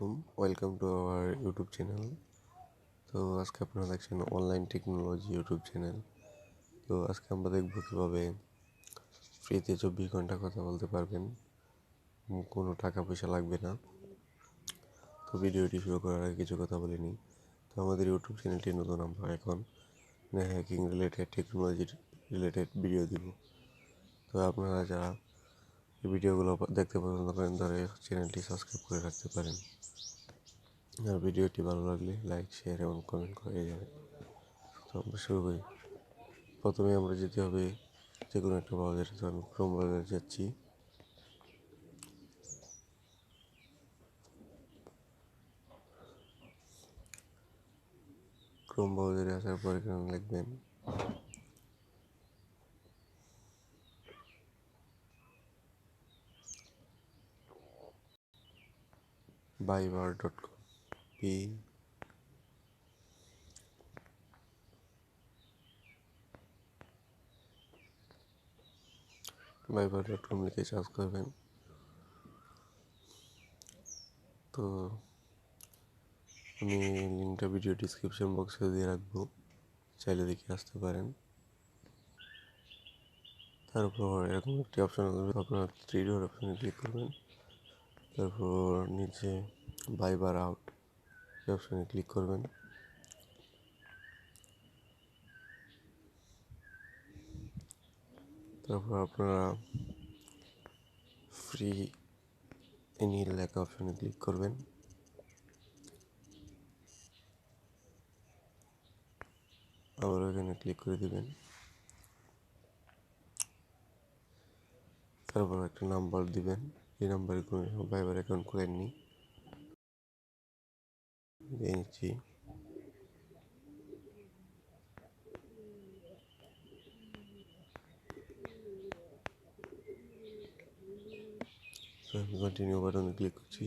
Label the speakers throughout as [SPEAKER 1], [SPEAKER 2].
[SPEAKER 1] আলাইকুম, welcome to our YouTube channel. তো আজকে আপনারা দেখছেন অনলাইন টেকনোলজি ইউটিউব চ্যানেল। তো আজকে আমরা দেখব কীভাবে ফ্রিতে 24 ঘন্টা কথা বলতে পারবেন, কোনো টাকা পয়সা লাগবে না। তো ভিডিওটি শুরু করার আগে কিছু কথা বলে নিই। তো আমাদের ইউটিউব চ্যানেলটি নতুন, আমরা এখন hacking related, technology related video দিব। তো আপনারা যারা এই ভিডিওগুলো দেখতে পছন্দ করেন তারা চ্যানেলটি সাবস্ক্রাইব করে রাখতে পারেন। আর ভিডিওটি ভালো লাগলে লাইক, শেয়ার এবং কমেন্ট করে যাবেন। তো আমরা শুরু করি। প্রথমে আমরা যেতে হবে যে কোনো একটা ব্রাউজারে। তো আমি ক্রোম ব্রাউজারে যাচ্ছি। ক্রোম ব্রাউজারে আসার পর এখানে লিখবেন বাইবার.com বাইবার.com লিখে সার্চ করবেন। তো আমি লিঙ্কটা ভিডিও ডিসক্রিপশন বক্সে দিয়ে রাখবো, চাইলে দেখে আসতে পারেন। তারপর এরকম একটি অপশন আসবে, আপনার 3 ডট অপশানে ক্লিক করবেন। তারপর নিচে বাইবার আউট এই অপশানে ক্লিক করবেন। তারপর আপনারা ফ্রি এনি লেখা অপশানে ক্লিক করবেন। আবার এখানে ক্লিক করে দিবেন। তারপর একটা নাম্বার দিবেন, এই নাম্বারে কোনো বাইবার অ্যাকাউন্ট করেননি দিয়েছি। আমি কন্টিনিউ বাটনে ক্লিক করছি।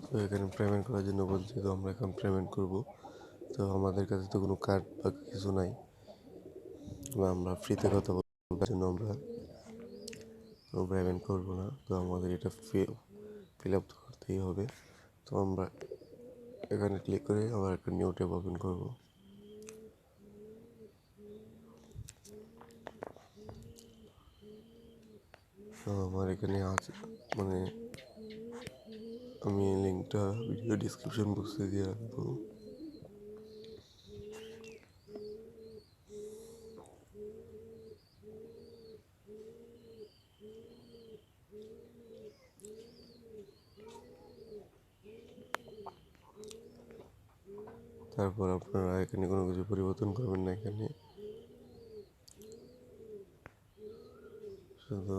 [SPEAKER 1] তো এখানে পেমেন্ট করার জন্য বলছি, তো আমরা এখন পেমেন্ট করব। তো আমাদের কাছে তো কোনো কার্ড বা কিছু নাই, বা আমরা ফ্রিতে কথা বলার জন্য আমরা পেমেন্ট করবো না। তো আমাদের এটা ফিল আপ করতেই হবে। তো আমরা এখানে ক্লিক করে আবার একটা নিউ ট্যাব ওপেন করবো। তো আমার এখানে আছে, মানে আমি লিঙ্কটা ভিডিও ডিসক্রিপশন বক্সে দিয়ে রাখবো। তারপর আপনারা এখানে কোনো কিছু পরিবর্তন করবেন না, এখানে শুধু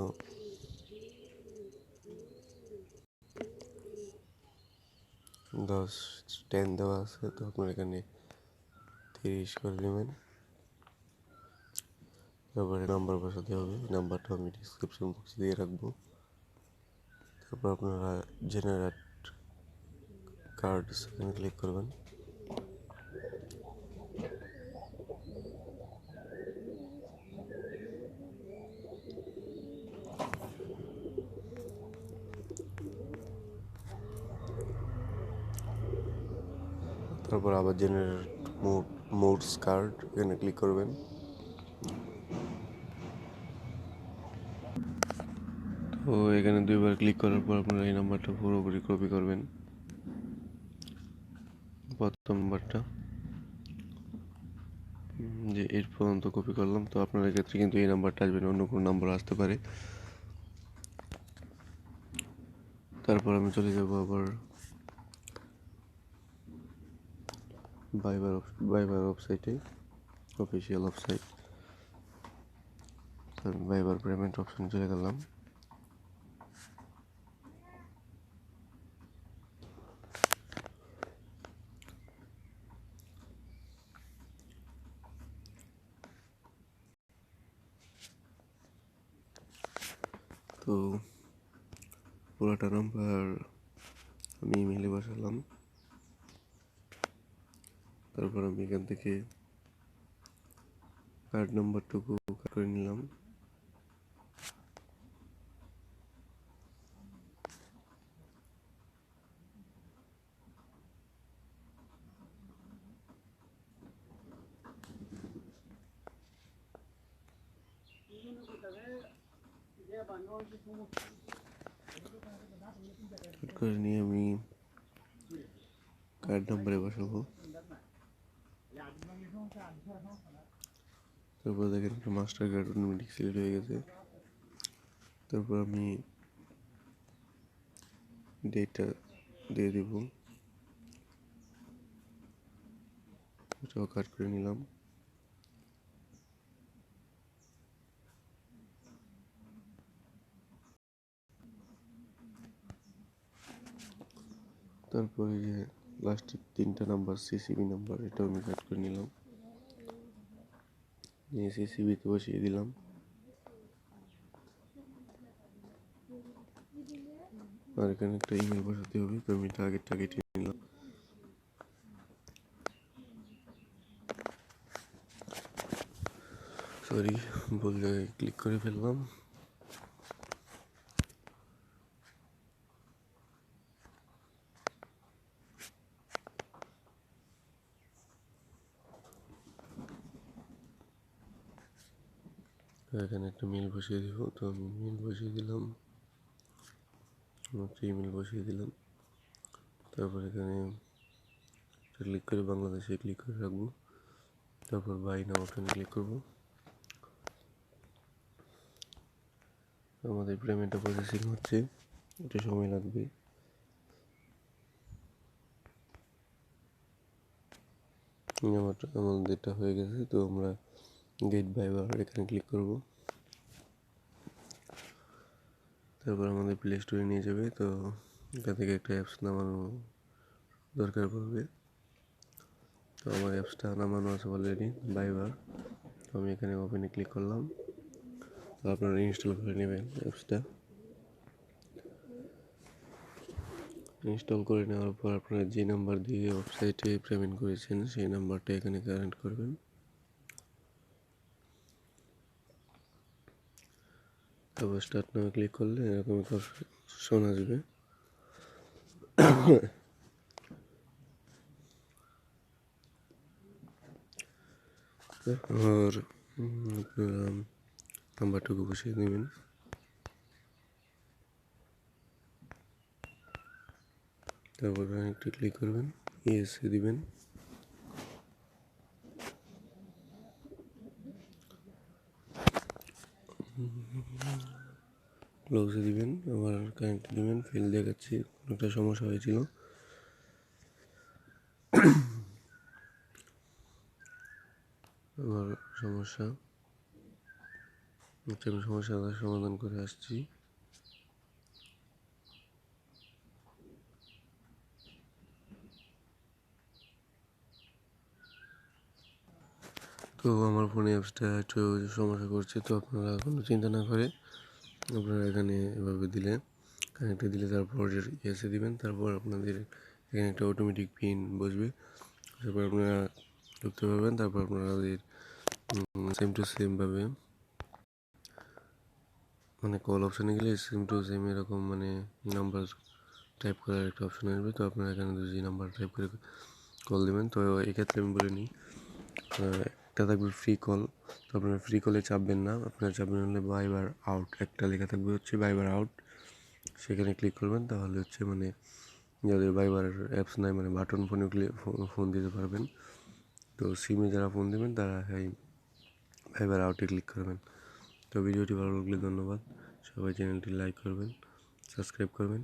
[SPEAKER 1] 10 দেওয়া আছে, তো আপনার এখানে 30 করে দেবেন। তারপরে নাম্বার বসাতে হবে, নাম্বারটা আমি ডিসক্রিপশন বক্সে দিয়ে রাখবো। তারপর আপনারা জেনারেট কার্ড এখানে ক্লিক করবেন। তারপর আবার জেনারেট মোডস কার্ড এখানে ক্লিক করবেন। তো এখানে 2বার ক্লিক করার পর আপনারা এই নাম্বারটা পুরোপুরি কপি করবেন, প্রথম নাম্বারটা যে এর পর্যন্ত কপি করলাম। তো আপনাদের ক্ষেত্রে কিন্তু এই নাম্বারটা আসবে না, অন্য কোনো নাম্বার আসতে পারে। তারপর আমি চলে যাব আবার বাইবার ওয়েবসাইটে, অফিসিয়াল ওয়েবসাইট। আমি বাইবার পেমেন্ট অপশানে চলে গেলাম। তো পুরোটা নাম্বার আমি ইমেলে বসালাম। তারপর আমি এখান থেকে কার্ড নাম্বারটুকু করে নিলাম। করে নিয়ে আমি কার্ড নাম্বারে বসাবো। তারপর দেখেন একটা মাস্টার কার্ড অটোমেটিক সিলেক্ট হয়ে গেছে। তারপর আমি ডেটটা দিয়ে দেব, এটাও কাট করে নিলাম। তারপরে যে লাস্টের 3টা নাম্বার সিসিবি নাম্বার, এটাও আমি কাট করে নিলাম, নিয়ে সিসিবিতে বসিয়ে দিলাম। আর এখানে একটা ইমেল বসাতে হবে, তো আমি টার্গেটটা কেটে নিলাম। সরি, ভুল জায়গায় ক্লিক করে ফেললাম। এখানে একটা মেল বসিয়ে দিব, তো আমি মেল বসিয়ে দিলাম, একটা ইমেল বসিয়ে দিলাম। তারপর এখানে ক্লিক করে বাংলাদেশে ক্লিক করে রাখবো। তারপর বাই নাও অপশানে ক্লিক করব। আমাদের পেমেন্টটা প্রসেসিং হচ্ছে, একটু সময় লাগবে। আমাদেরটা হয়ে গেছে, তো আমরা গেট বাইবার এখানে ক্লিক করব। তারপর আমাদের প্লে স্টোরে নিয়ে যাবে, তো এখান থেকে একটা অ্যাপস নামানো দরকার পড়বে। তো আমার অ্যাপসটা নামানো আছে অলরেডি, বাইবার। তো আমি এখানে ওপেনে ক্লিক করলাম। তো আপনারা ইনস্টল করে নেবেন অ্যাপসটা। ইনস্টল করে নেওয়ার পর আপনারা যে নাম্বার দিয়ে ওয়েবসাইটে পেমেন্ট করেছেন সেই নাম্বারটা এখানে কারেন্ট করবেন। তারপর স্টার্ট নামে ক্লিক করলে এরকম একটা অপশন আসবে। আর আপনারা নাম্বারটুকু বসিয়ে দেবেন। তারপর একটু ক্লিক করবেন, ইয়েসে দিবেন। ক্লোজে দিবেন, আবার কানেক্ট দিবেন। ফেল দেখাচ্ছি, কোনো একটা সমস্যা হয়েছিল। আমার সমস্যা আমি সমস্যার সমাধান করে আসছি। তো আমার ফোনে অ্যাপসটা একটু সমস্যা করছে, তো আপনারা কোনো চিন্তা না করে আপনারা এখানে এভাবে দিলে কানেক্টে দিলে তারপর ইয়েসে দিবেন। তারপর আপনাদের এখানে একটা অটোমেটিক পিন বসবে, তারপর আপনারা ঢুকতে পারবেন। তারপর আপনাদের সেম টু সেমভাবে মানে কল অপশানে গেলে সেম টু সেম এরকম মানে নাম্বার টাইপ করার একটা অপশান আসবে। তো আপনারা এখানে দুই নাম্বার টাইপ করে কল দেবেন। তো এক্ষেত্রে আমি বলে নিই, একটা থাকবে ফ্রি কল, তো আপনারা ফ্রি কলে চাপবেন না, আপনারা চাপবেন হলে বাইবার আউট, একটা লেখা থাকবে হচ্ছে বাইবার আউট, সেখানে ক্লিক করবেন। তাহলে হচ্ছে মানে যাদের বাইবার অ্যাপস নাই মানে বাটন ফোনে ফোন দিতে পারবেন। তো সিমে যারা ফোন দেবেন তারা এই বাইবার আউটে ক্লিক করবেন। তো ভিডিওটি ভালো লাগলে ধন্যবাদ, সবাই চ্যানেলটি লাইক করবেন, সাবস্ক্রাইব করবেন,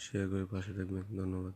[SPEAKER 1] শেয়ার করে পাশে থাকবেন। ধন্যবাদ।